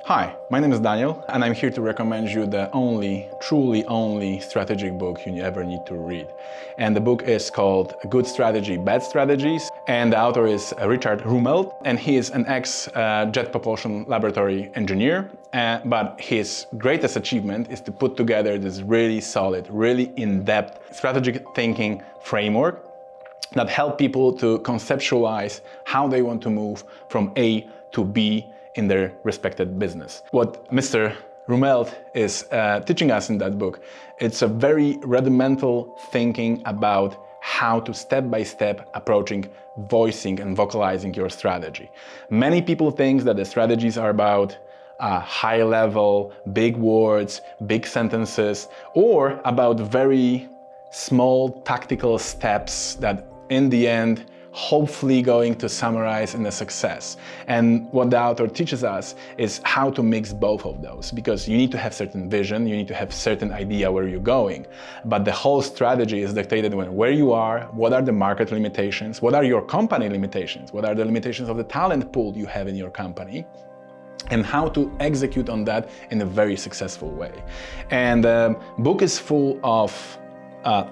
Hi, my name is Daniel, and I'm here to recommend you the truly only strategic book you ever need to read. And the book is called Good Strategy, Bad Strategies, and the author is Richard Rumelt, and he is an ex-jet propulsion laboratory engineer, but his greatest achievement is to put together this really solid, really in-depth strategic thinking framework that help people to conceptualize how they want to move from A to B in their respected business. What Mr. Rumelt is teaching us in that book, it's a very rudimental thinking about how to step-by-step approaching voicing and vocalizing your strategy. Many people think that the strategies are about high level, big words, big sentences, or about very small tactical steps that in the end hopefully going to summarize in a success. And what the author teaches us is how to mix both of those, because you need to have certain vision, you need to have certain idea where you're going, but the whole strategy is dictated when where you are, what are the market limitations, what are your company limitations, what are the limitations of the talent pool you have in your company, and how to execute on that in a very successful way. And the book is full of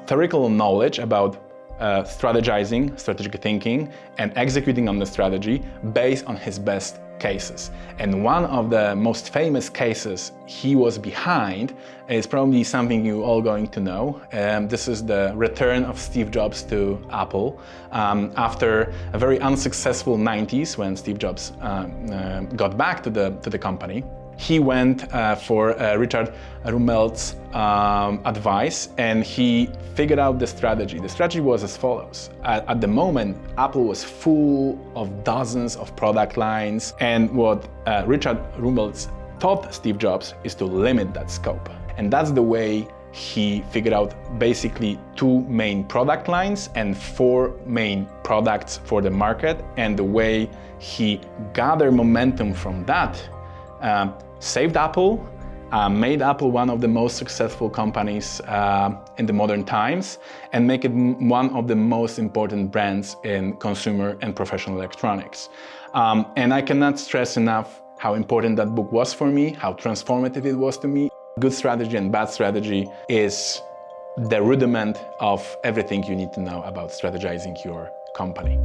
theoretical knowledge about strategizing, strategic thinking, and executing on the strategy based on his best cases. And one of the most famous cases he was behind is probably something you all going to know. This is the return of Steve Jobs to Apple after a very unsuccessful 90s when Steve Jobs got back to the company. He went for Richard Rumelt's advice, and he figured out the strategy. The strategy was as follows. At the moment, Apple was full of dozens of product lines, and what Richard Rumelt taught Steve Jobs is to limit that scope. And that's the way he figured out basically 2 main product lines and 4 main products for the market, and the way he gathered momentum from that saved Apple, made Apple one of the most successful companies in the modern times, and make it one of the most important brands in consumer and professional electronics. And I cannot stress enough how important that book was for me, how transformative it was to me. Good strategy and bad strategy is the rudiment of everything you need to know about strategizing your company.